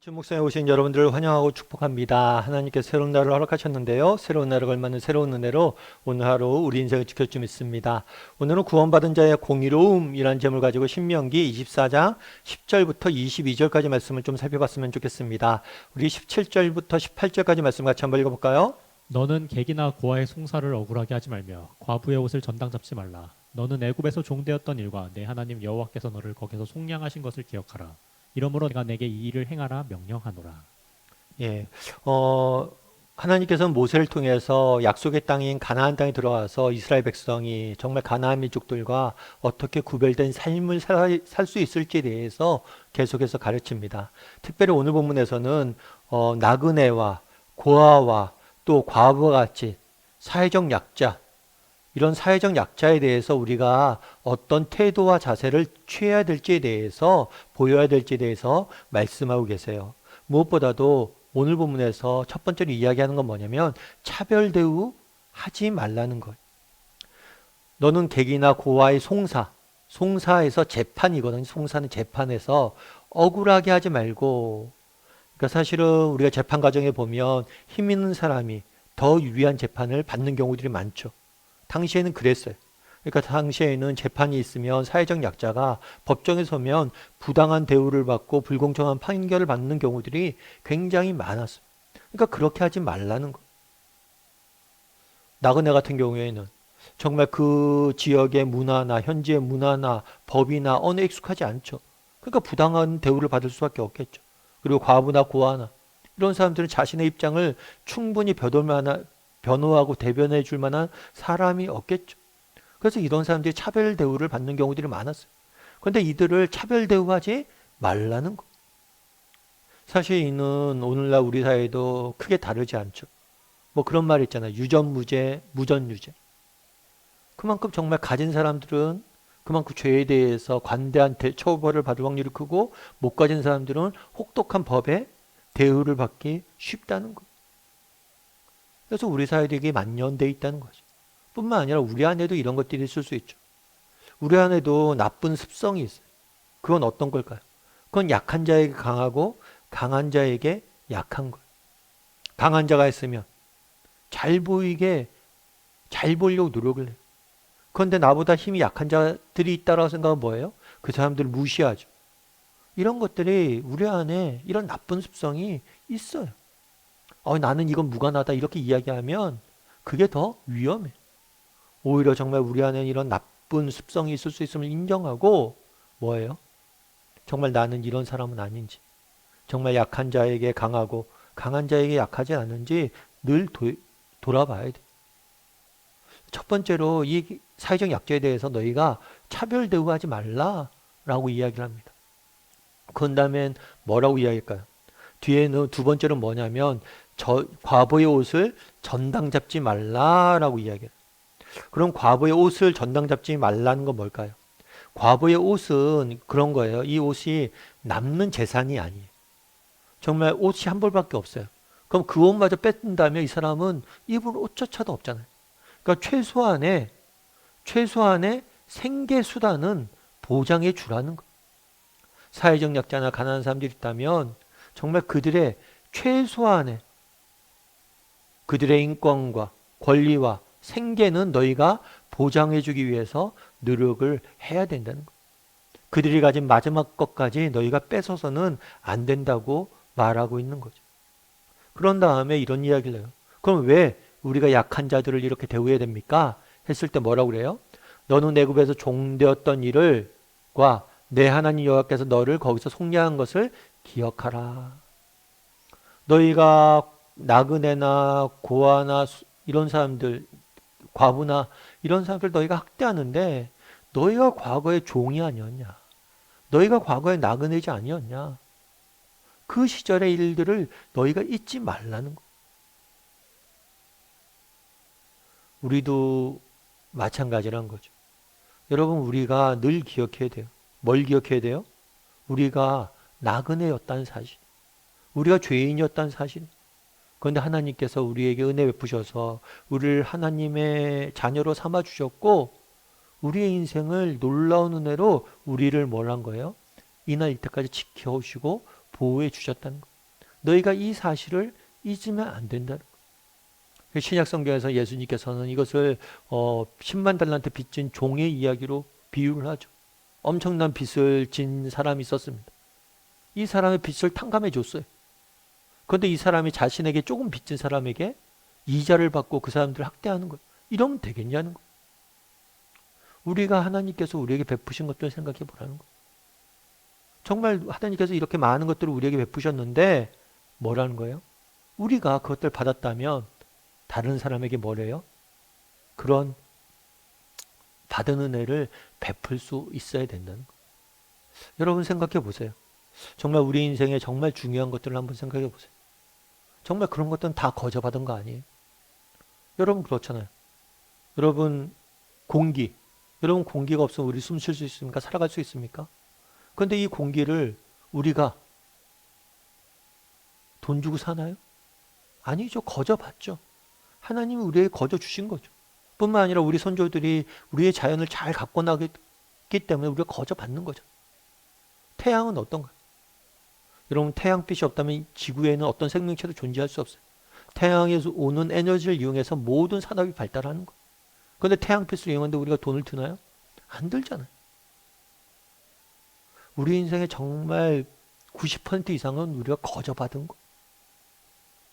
주목성에 오신 여러분들을 환영하고 축복합니다. 하나님께서 새로운 날을 허락하셨는데요. 새로운 날을 걸맞는 새로운 은혜로 오늘 하루 우리 인생을 지킬 줄 믿습니다. 오늘은 구원받은 자의 공의로움이라는 제목을 가지고 신명기 24장 10절부터 22절까지 말씀을 좀 살펴봤으면 좋겠습니다. 우리 17절부터 18절까지 말씀 같이 한번 읽어볼까요? 너는 객이나 고아의 송사를 억울하게 하지 말며 과부의 옷을 전당 잡지 말라. 너는 애굽에서 종되었던 일과 내 하나님 여호와께서 너를 거기서 속량하신 것을 기억하라. 이러므로 내가 내게 이 일을 행하라 명령하노라. 예, 하나님께서는 모세를 통해서 약속의 땅인 가나안 땅에 들어와서 이스라엘 백성이 정말 가나안 민족들과 어떻게 구별된 삶을 살 수 있을지에 대해서 계속해서 가르칩니다. 특별히 오늘 본문에서는 나그네와 고아와 또 과부와 같이 사회적 약자, 이런 사회적 약자에 대해서 우리가 어떤 태도와 자세를 취해야 될지에 대해서 보여야 될지에 대해서 말씀하고 계세요. 무엇보다도 오늘 본문에서 첫 번째로 이야기하는 건 뭐냐면 차별 대우하지 말라는 것. 너는 객이나 고아의 송사에서 재판이거든요. 송사는 재판에서 억울하게 하지 말고, 그러니까 사실은 우리가 재판 과정에 보면 힘 있는 사람이 더 유리한 재판을 받는 경우들이 많죠. 당시에는 그랬어요. 그러니까 당시에는 재판이 있으면 사회적 약자가 법정에 서면 부당한 대우를 받고 불공정한 판결을 받는 경우들이 굉장히 많았어요. 그러니까 그렇게 하지 말라는 거예요. 나그네 같은 경우에는 정말 그 지역의 문화나 현지의 문화나 법이나 언어에 익숙하지 않죠. 그러니까 부당한 대우를 받을 수밖에 없겠죠. 그리고 과부나 고아나 이런 사람들은 자신의 입장을 충분히 변호하고 대변해 줄 만한 사람이 없겠죠. 그래서 이런 사람들이 차별 대우를 받는 경우들이 많았어요. 그런데 이들을 차별 대우하지 말라는 거. 사실 이는 오늘날 우리 사회도 크게 다르지 않죠. 뭐 그런 말 있잖아요. 유전무죄, 무전유죄. 그만큼 정말 가진 사람들은 그만큼 죄에 대해서 관대한 처벌을 받을 확률이 크고 못 가진 사람들은 혹독한 법에 대우를 받기 쉽다는 거예요. 그래서 우리 사회도 이게 만연돼 있다는 거죠. 뿐만 아니라 우리 안에도 이런 것들이 있을 수 있죠. 우리 안에도 나쁜 습성이 있어요. 그건 어떤 걸까요? 그건 약한 자에게 강하고 강한 자에게 약한 거예요. 강한 자가 있으면 잘 보이려고 노력을 해요. 그런데 나보다 힘이 약한 자들이 있다라고 생각하면 뭐예요? 그 사람들을 무시하죠. 이런 것들이 우리 안에 이런 나쁜 습성이 있어요. 나는 이건 무관하다 이렇게 이야기하면 그게 더 위험해. 오히려 정말 우리 안에 이런 나쁜 습성이 있을 수 있음을 인정하고 뭐예요? 정말 나는 이런 사람은 아닌지, 정말 약한 자에게 강하고 강한 자에게 약하지 않은지 늘 돌아봐야 돼. 첫 번째로 이 사회적 약자에 대해서 너희가 차별 대우하지 말라라고 이야기를 합니다. 그 다음엔 뭐라고 이야기할까요? 뒤에는 두 번째로 뭐냐면 과부의 옷을 전당 잡지 말라라고 이야기해요. 그럼 과부의 옷을 전당 잡지 말라는 건 뭘까요? 과부의 옷은 그런 거예요. 이 옷이 남는 재산이 아니에요. 정말 옷이 한 벌밖에 없어요. 그럼 그 옷마저 뺏는다면 이 사람은 입을 옷조차도 없잖아요. 그러니까 최소한의 생계 수단은 보장해 주라는 거예요. 사회적 약자나 가난한 사람들이 있다면 정말 최소한의 그들의 인권과 권리와 생계는 너희가 보장해주기 위해서 노력을 해야 된다는 거예요. 그들이 가진 마지막 것까지 너희가 뺏어서는 안 된다고 말하고 있는 거죠. 그런 다음에 이런 이야기를 해요. 그럼 왜 우리가 약한 자들을 이렇게 대우해야 됩니까? 했을 때 뭐라고 그래요? 너는 애굽에서 종되었던 일을과 내 하나님 여호와께서 너를 거기서 속량한 것을 기억하라. 너희가 나그네나 고아나 이런 사람들, 과부나 이런 사람들 너희가 학대하는데 너희가 과거에 종이 아니었냐? 너희가 과거에 나그네지 아니었냐? 그 시절의 일들을 너희가 잊지 말라는 거. 우리도 마찬가지란 거죠. 여러분, 우리가 늘 기억해야 돼요. 뭘 기억해야 돼요? 우리가 나그네였다는 사실. 우리가 죄인이었다는 사실. 그런데 하나님께서 우리에게 은혜 베푸셔서 우리를 하나님의 자녀로 삼아 주셨고 우리의 인생을 놀라운 은혜로 우리를 뭘 한 거예요? 이날 이때까지 지켜오시고 보호해 주셨다는 거예요. 너희가 이 사실을 잊으면 안 된다는 거예요. 신약 성경에서 예수님께서는 이것을 10만 달란트 빚진 종의 이야기로 비유를 하죠. 엄청난 빚을 진 사람이 있었습니다. 이 사람의 빚을 탕감해 줬어요. 그런데 이 사람이 자신에게 조금 빚진 사람에게 이자를 받고 그 사람들을 학대하는 거예요. 이러면 되겠냐는 거예요. 우리가 하나님께서 우리에게 베푸신 것들을 생각해 보라는 거예요. 정말 하나님께서 이렇게 많은 것들을 우리에게 베푸셨는데 뭐라는 거예요? 우리가 그것들 받았다면 다른 사람에게 뭐래요? 그런 받은 은혜를 베풀 수 있어야 된다는 거예요. 여러분 생각해 보세요. 정말 우리 인생에 정말 중요한 것들을 한번 생각해 보세요. 정말 그런 것들은 다 거저받은 거 아니에요? 여러분 그렇잖아요. 여러분 여러분 공기가 없으면 우리 숨 쉴 수 있습니까? 살아갈 수 있습니까? 그런데 이 공기를 우리가 돈 주고 사나요? 아니죠. 거저받죠. 하나님이 우리에게 거저 주신 거죠. 뿐만 아니라 우리 선조들이 우리의 자연을 잘 갖고 나기 때문에 우리가 거저 받는 거죠. 태양은 어떤가요? 여러분 태양빛이 없다면 지구에는 어떤 생명체도 존재할 수 없어요. 태양에서 오는 에너지를 이용해서 모든 산업이 발달하는 거예요. 그런데 태양빛을 이용하는데 우리가 돈을 드나요? 안 들잖아요. 우리 인생의 정말 90% 이상은 우리가 거저 받은 거,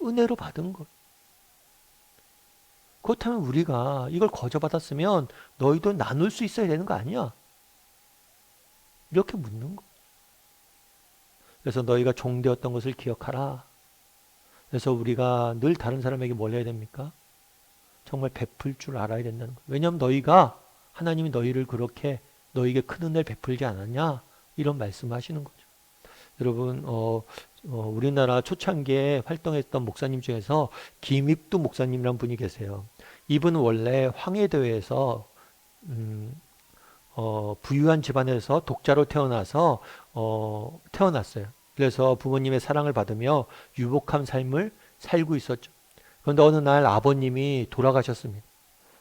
은혜로 받은 거. 그렇다면 우리가 이걸 거저 받았으면 너희도 나눌 수 있어야 되는 거 아니야? 이렇게 묻는 거. 그래서 너희가 종되었던 것을 기억하라. 그래서 우리가 늘 다른 사람에게 뭘 해야 됩니까? 정말 베풀 줄 알아야 된다는 거예요. 왜냐하면 너희가 하나님이 너희를 그렇게 너희에게 큰 은혜를 베풀지 않았냐? 이런 말씀하시는 거죠. 여러분 우리나라 초창기에 활동했던 목사님 중에서 김익두 목사님이라는 분이 계세요. 이분은 원래 황해도에서 부유한 집안에서 독자로 태어나서 태어났어요. 그래서 부모님의 사랑을 받으며 유복한 삶을 살고 있었죠. 그런데 어느 날 아버님이 돌아가셨습니다.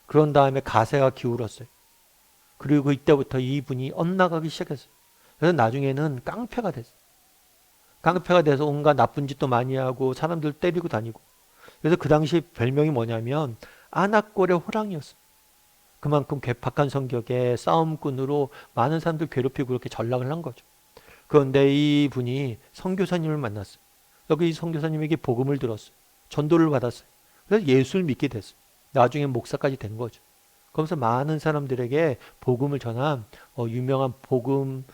그런 다음에 가세가 기울었어요. 그리고 이때부터 이분이 엇나가기 시작했어요. 그래서 나중에는 깡패가 됐어요. 깡패가 돼서 온갖 나쁜 짓도 많이 하고 사람들 때리고 다니고. 그래서 그 당시 별명이 뭐냐면 안악골의 호랑이였어요. 그만큼 괴팍한 성격의 싸움꾼으로 많은 사람들 괴롭히고 그렇게 전락을 한 거죠. 그런데 이분이 선교사님을 만났어요. 여기 이 선교사님에게 복음을 들었어요. 전도를 받았어요. 그래서 예수를 믿게 됐어요. 나중에 목사까지 된 거죠. 그러면서 많은 사람들에게 복음을 전한 유명한 복음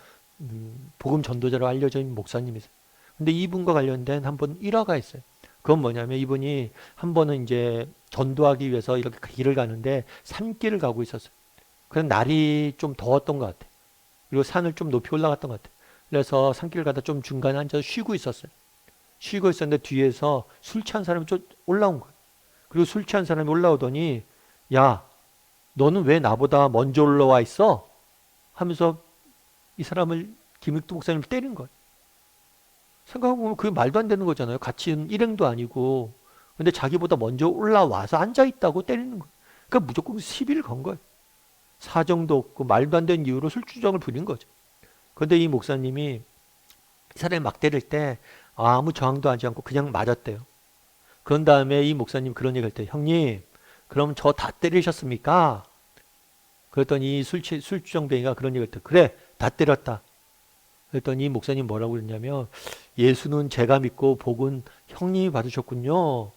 전도자로 알려져 있는 목사님이세요. 근데 이분과 관련된 한 번 일화가 있어요. 그건 뭐냐면 이분이 한 번은 이제 전도하기 위해서 이렇게 길을 가는데 산길을 가고 있었어요. 그래서 날이 좀 더웠던 것 같아요. 그리고 산을 좀 높이 올라갔던 것 같아요. 그래서 산길을 가다 좀 중간에 앉아서 쉬고 있었어요. 쉬고 있었는데 뒤에서 술 취한 사람이 좀 올라온 거예요. 그리고 술 취한 사람이 올라오더니 야, 너는 왜 나보다 먼저 올라와 있어? 하면서 이 사람을 김익두 목사님을 때린 거예요. 생각해보면 그게 말도 안 되는 거잖아요. 같이 일행도 아니고. 근데 자기보다 먼저 올라와서 앉아있다고 때리는 거예요. 그러니까 무조건 시비를 건 거예요. 사정도 없고 말도 안 되는 이유로 술주정을 부린 거죠. 그런데 이 목사님이 이 사람이 막 때릴 때 아무 저항도 하지 않고 그냥 맞았대요. 그런 다음에 이 목사님 그런 얘기를 할 때 형님 그럼 저 다 때리셨습니까? 그랬더니 이 술주정뱅이가 그런 얘기를 할 때 그래 다 때렸다. 그랬더니 이 목사님 뭐라고 그랬냐면 예수는 제가 믿고 복은 형님이 받으셨군요.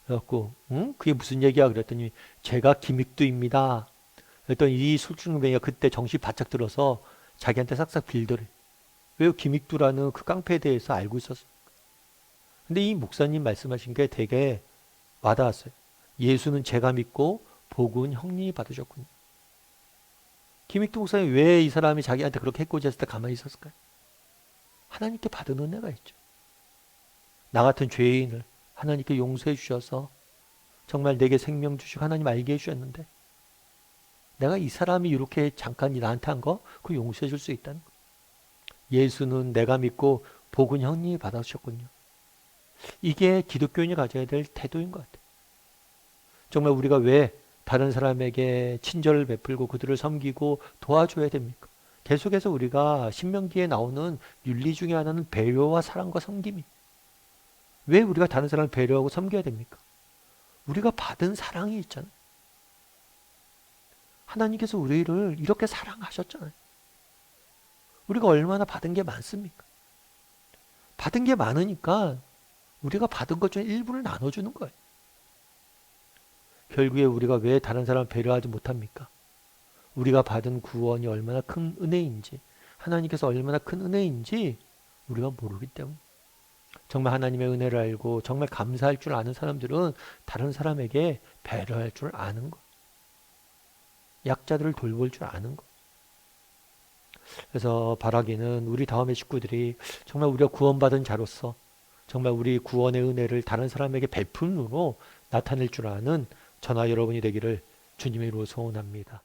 그래갖고 응? 그게 무슨 얘기야? 그랬더니 제가 김익두입니다. 그랬더니 이 술주정뱅이가 그때 정신 바짝 들어서 자기한테 싹싹 빌더래. 왜 김익두라는 그 깡패에 대해서 알고 있었어. 근데 이 목사님 말씀하신 게 되게 와닿았어요. 예수는 제가 믿고 복은 형님이 받으셨군요. 김익두 목사님 왜 이 사람이 자기한테 그렇게 해코지 했을 때 가만히 있었을까요? 하나님께 받은 은혜가 있죠. 나 같은 죄인을 하나님께 용서해 주셔서 정말 내게 생명 주시고 하나님 알게 해주셨는데 내가 이 사람이 이렇게 잠깐 나한테 한 거 그거 용서해 줄 수 있다는 거. 예수는 내가 믿고 복은 형님이 받아주셨군요. 이게 기독교인이 가져야 될 태도인 것 같아요. 정말 우리가 왜 다른 사람에게 친절을 베풀고 그들을 섬기고 도와줘야 됩니까? 계속해서 우리가 신명기에 나오는 윤리 중에 하나는 배려와 사랑과 섬김이. 왜 우리가 다른 사람을 배려하고 섬겨야 됩니까? 우리가 받은 사랑이 있잖아요. 하나님께서 우리를 이렇게 사랑하셨잖아요. 우리가 얼마나 받은 게 많습니까? 받은 게 많으니까 우리가 받은 것 중에 일부를 나눠주는 거예요. 결국에 우리가 왜 다른 사람을 배려하지 못합니까? 우리가 받은 구원이 얼마나 큰 은혜인지, 하나님께서 얼마나 큰 은혜인지 우리가 모르기 때문에. 정말 하나님의 은혜를 알고 정말 감사할 줄 아는 사람들은 다른 사람에게 배려할 줄 아는 것. 약자들을 돌볼 줄 아는 것. 그래서 바라기는 우리 다음의 식구들이 정말 우리가 구원받은 자로서 정말 우리 구원의 은혜를 다른 사람에게 베품으로 나타낼 줄 아는 저나 여러분이 되기를 주님의 이름으로 소원합니다.